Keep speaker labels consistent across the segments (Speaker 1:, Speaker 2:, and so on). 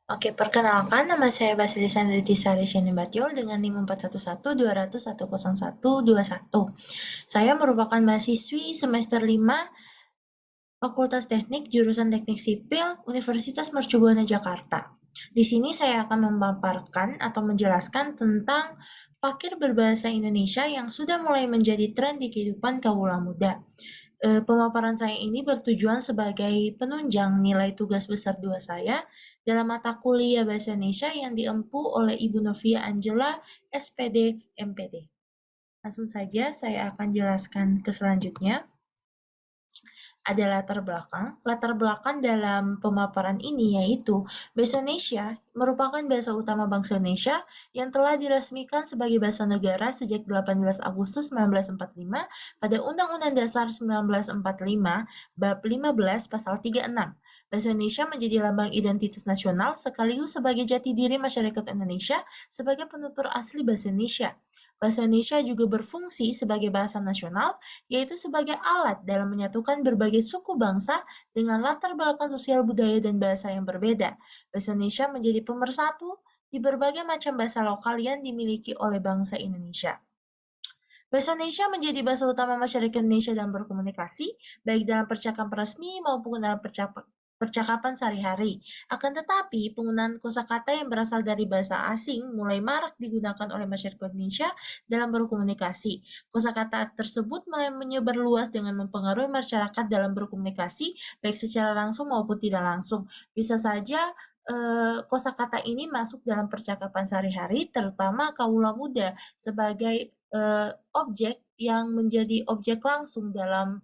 Speaker 1: Oke, perkenalkan nama saya Basilisa Sari Shenibatiol dengan NIM 411-200-101-21. Saya merupakan mahasiswi semester 5 Fakultas Teknik jurusan Teknik Sipil Universitas Mercubuana Jakarta. Di sini saya akan memaparkan atau menjelaskan tentang fakir berbahasa Indonesia yang sudah mulai menjadi tren di kehidupan kaula muda. Pemaparan saya ini bertujuan sebagai penunjang nilai tugas besar 2 saya dalam mata kuliah Bahasa Indonesia yang diempu oleh Ibu Novia Angela, SPD, MPD. Langsung saja saya akan jelaskan ke selanjutnya. Ada latar belakang. Latar belakang dalam pemaparan ini yaitu bahasa Indonesia merupakan bahasa utama bangsa Indonesia yang telah diresmikan sebagai bahasa negara sejak 18 Agustus 1945 pada Undang-Undang Dasar 1945 Bab 15 Pasal 36. Bahasa Indonesia menjadi lambang identitas nasional sekaligus sebagai jati diri masyarakat Indonesia sebagai penutur asli bahasa Indonesia. Bahasa Indonesia juga berfungsi sebagai bahasa nasional, yaitu sebagai alat dalam menyatukan berbagai suku bangsa dengan latar belakang sosial budaya dan bahasa yang berbeda. Bahasa Indonesia menjadi pemersatu di berbagai macam bahasa lokal yang dimiliki oleh bangsa Indonesia. Bahasa Indonesia menjadi bahasa utama masyarakat Indonesia dalam berkomunikasi, baik dalam percakapan resmi maupun dalam percakapan sehari-hari. Akan tetapi, penggunaan kosakata yang berasal dari bahasa asing mulai marak digunakan oleh masyarakat Indonesia dalam berkomunikasi. Kosakata tersebut mulai menyebar luas dengan mempengaruhi masyarakat dalam berkomunikasi, baik secara langsung maupun tidak langsung. Bisa saja kosakata ini masuk dalam percakapan sehari-hari, terutama kaula muda sebagai objek yang menjadi objek langsung dalam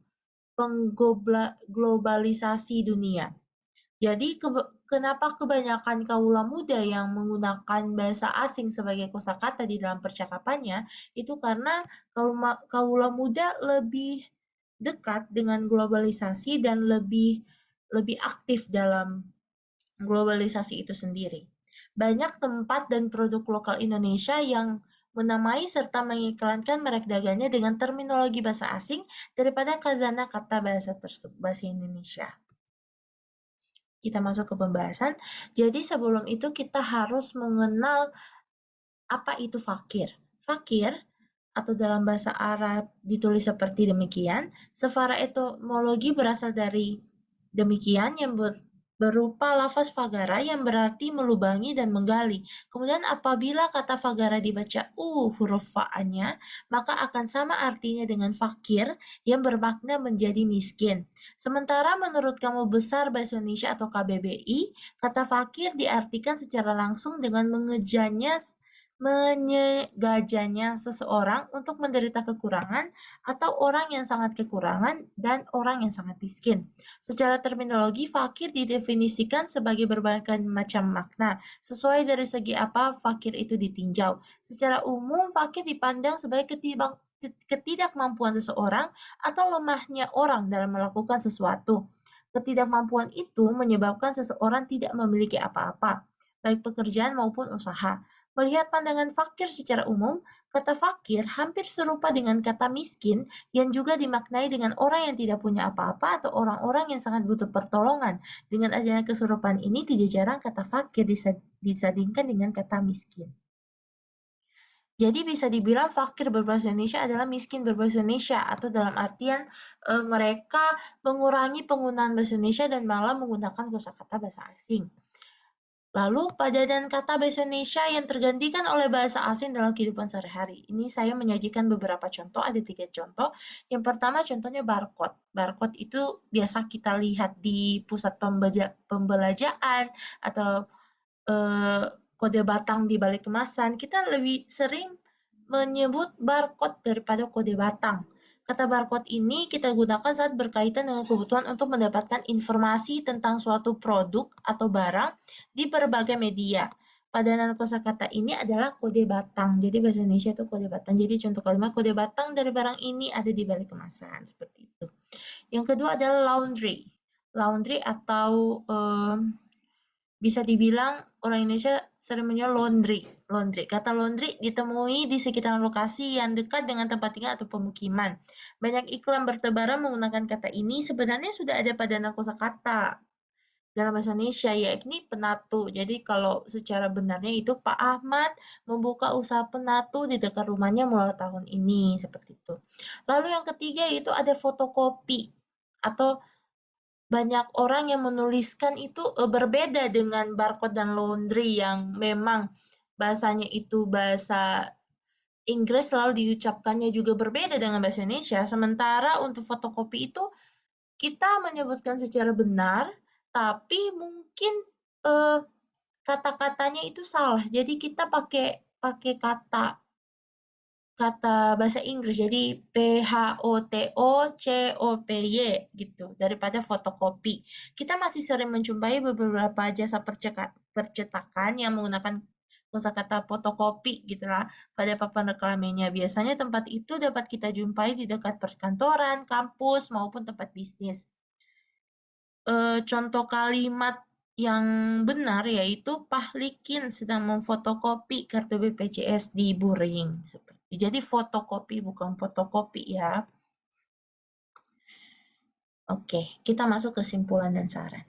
Speaker 1: pengglobalisasi dunia. Jadi kenapa kebanyakan kaula muda yang menggunakan bahasa asing sebagai kosakata di dalam percakapannya, itu karena kaula muda lebih dekat dengan globalisasi dan lebih aktif dalam globalisasi itu sendiri. Banyak tempat dan produk lokal Indonesia yang menamai serta mengiklankan merek dagangnya dengan terminologi bahasa asing daripada khazanah kata bahasa Indonesia. Kita masuk ke pembahasan. Jadi sebelum itu kita harus mengenal apa itu fakir. Fakir atau dalam bahasa Arab ditulis seperti demikian. Secara etimologi berasal dari demikian yang berupa lafaz fagara yang berarti melubangi dan menggali. Kemudian apabila kata fagara dibaca huruf fa-nya, maka akan sama artinya dengan fakir yang bermakna menjadi miskin. Sementara menurut Kamus Besar Bahasa Indonesia atau KBBI, kata fakir diartikan secara langsung dengan menyegajanya seseorang untuk menderita kekurangan atau orang yang sangat kekurangan dan orang yang sangat miskin. Secara terminologi, fakir didefinisikan sebagai berbagai macam makna, sesuai dari segi apa fakir itu ditinjau. Secara umum, fakir dipandang sebagai ketidakmampuan seseorang atau lemahnya orang dalam melakukan sesuatu. Ketidakmampuan itu menyebabkan seseorang tidak memiliki apa-apa, baik pekerjaan maupun usaha. Melihat pandangan fakir secara umum, kata fakir hampir serupa dengan kata miskin yang juga dimaknai dengan orang yang tidak punya apa-apa atau orang-orang yang sangat butuh pertolongan. Dengan adanya keserupaan ini, tidak jarang kata fakir disandingkan dengan kata miskin. Jadi bisa dibilang fakir berbahasa Indonesia adalah miskin berbahasa Indonesia atau dalam artian mereka mengurangi penggunaan bahasa Indonesia dan malah menggunakan kosakata bahasa asing. Lalu padanan kata bahasa Indonesia yang tergantikan oleh bahasa asing dalam kehidupan sehari-hari. Ini saya menyajikan beberapa contoh, ada 3 contoh. Yang pertama contohnya barcode. Barcode itu biasa kita lihat di pusat pembelanjaan atau kode batang di balik kemasan. Kita lebih sering menyebut barcode daripada kode batang. Kata barcode ini kita gunakan saat berkaitan dengan kebutuhan untuk mendapatkan informasi tentang suatu produk atau barang di berbagai media. Padanan kosakata ini adalah kode batang. Jadi bahasa Indonesia itu kode batang. Jadi contoh kalimat kode batang dari barang ini ada di balik kemasan seperti itu. Yang kedua adalah laundry. Laundry atau bisa dibilang orang Indonesia sering menyebut laundry. Laundry. Kata laundry ditemui di sekitaran lokasi yang dekat dengan tempat tinggal atau pemukiman. Banyak iklan bertebaran menggunakan kata ini. Sebenarnya sudah ada padanan kosakata dalam bahasa Indonesia, yakni penatu. Jadi kalau secara benarnya itu Pak Ahmad membuka usaha penatu di dekat rumahnya mulai tahun ini, seperti itu. Lalu yang ketiga itu ada fotokopi atau banyak orang yang menuliskan itu berbeda dengan barcode dan laundry yang memang bahasanya itu bahasa Inggris lalu diucapkannya juga berbeda dengan bahasa Indonesia. Sementara untuk fotokopi itu kita menyebutkan secara benar, tapi mungkin eh, kata-katanya itu salah. Jadi kita pakai pakai kata kata bahasa Inggris, jadi PHOTOCOPY gitu, daripada fotokopi. Kita masih sering menjumpai beberapa jasa percetakan yang menggunakan kosakata fotokopi gitulah pada papan reklamennya. Biasanya tempat itu dapat kita jumpai di dekat perkantoran, kampus, maupun tempat bisnis. Contoh kalimat yang benar yaitu Pahlikin sedang memfotokopi kartu BPJS di Buring. Jadi fotokopi bukan fotokopi ya. Oke, kita masuk ke simpulan dan saran.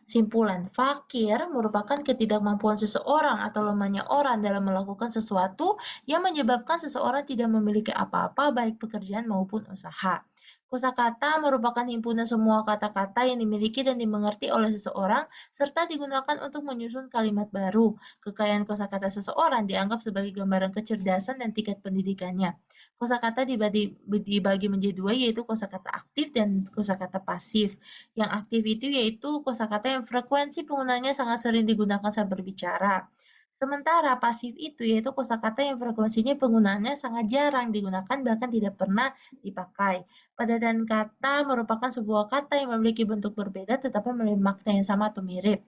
Speaker 1: Simpulan, fakir merupakan ketidakmampuan seseorang atau lemahnya orang dalam melakukan sesuatu yang menyebabkan seseorang tidak memiliki apa-apa baik pekerjaan maupun usaha. Kosakata merupakan himpunan semua kata-kata yang dimiliki dan dimengerti oleh seseorang serta digunakan untuk menyusun kalimat baru. Kekayaan kosakata seseorang dianggap sebagai gambaran kecerdasan dan tingkat pendidikannya. Kosakata dibagi menjadi dua, yaitu kosakata aktif dan kosakata pasif. Yang aktif itu yaitu kosakata yang frekuensi penggunanya sangat sering digunakan saat berbicara. Sementara pasif itu yaitu kosakata yang frekuensinya penggunaannya sangat jarang digunakan bahkan tidak pernah dipakai. Padanan kata merupakan sebuah kata yang memiliki bentuk berbeda tetapi memiliki makna yang sama atau mirip.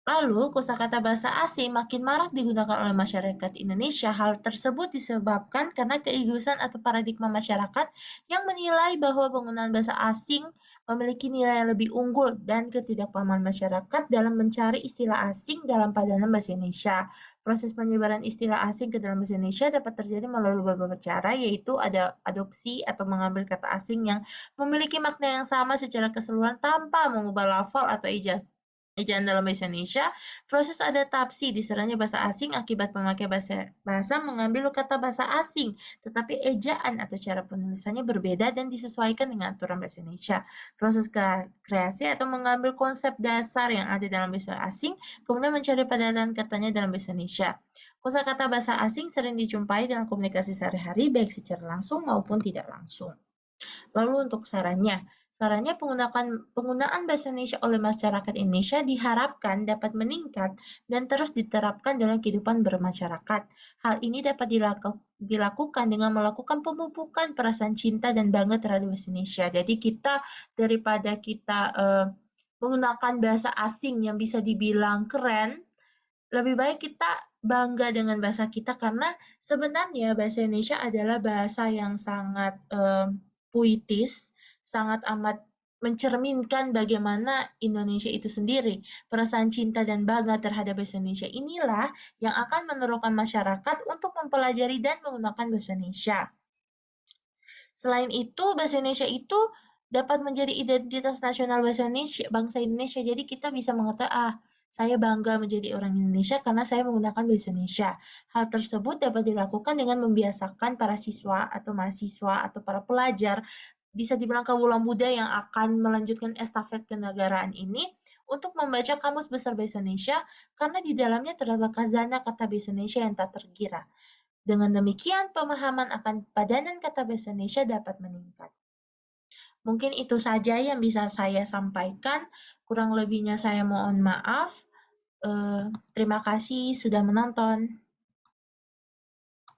Speaker 1: Lalu, kosakata bahasa asing makin marak digunakan oleh masyarakat Indonesia. Hal tersebut disebabkan karena keegoisan atau paradigma masyarakat yang menilai bahwa penggunaan bahasa asing memiliki nilai yang lebih unggul dan ketidakpahaman masyarakat dalam mencari istilah asing dalam padanan bahasa Indonesia. Proses penyebaran istilah asing ke dalam bahasa Indonesia dapat terjadi melalui beberapa cara, yaitu ada adopsi atau mengambil kata asing yang memiliki makna yang sama secara keseluruhan tanpa mengubah lafal atau ejaan dalam bahasa Indonesia. Proses adaptasi diserangnya bahasa asing akibat pemakai bahasa mengambil kata bahasa asing, tetapi ejaan atau cara penulisannya berbeda dan disesuaikan dengan aturan bahasa Indonesia. Proses kreasi atau mengambil konsep dasar yang ada dalam bahasa asing, kemudian mencari padanan katanya dalam bahasa Indonesia. Kosakata bahasa asing sering dijumpai dalam komunikasi sehari-hari, baik secara langsung maupun tidak langsung. Lalu untuk sarannya penggunaan bahasa Indonesia oleh masyarakat Indonesia diharapkan dapat meningkat dan terus diterapkan dalam kehidupan bermasyarakat. Hal ini dapat dilakukan dengan melakukan pemupukan perasaan cinta dan bangga terhadap bahasa Indonesia. Jadi kita daripada kita menggunakan bahasa asing yang bisa dibilang keren, lebih baik kita bangga dengan bahasa kita karena sebenarnya bahasa Indonesia adalah bahasa yang sangat puitis, sangat amat mencerminkan bagaimana Indonesia itu sendiri. Perasaan cinta dan bangga terhadap bahasa Indonesia inilah yang akan meneruskan masyarakat untuk mempelajari dan menggunakan bahasa Indonesia. Selain itu, bahasa Indonesia itu dapat menjadi identitas nasional bangsa Indonesia. Jadi kita bisa mengatakan, saya bangga menjadi orang Indonesia karena saya menggunakan bahasa Indonesia. Hal tersebut dapat dilakukan dengan membiasakan para siswa atau mahasiswa atau para pelajar, bisa dibilang kawula muda yang akan melanjutkan estafet kenegaraan ini untuk membaca Kamus Besar Bahasa Indonesia karena di dalamnya terdapat khazanah kata bahasa Indonesia yang tak terkira. Dengan demikian, pemahaman akan padanan kata bahasa Indonesia dapat meningkat. Mungkin itu saja yang bisa saya sampaikan. Kurang lebihnya saya mohon maaf. Terima kasih sudah menonton.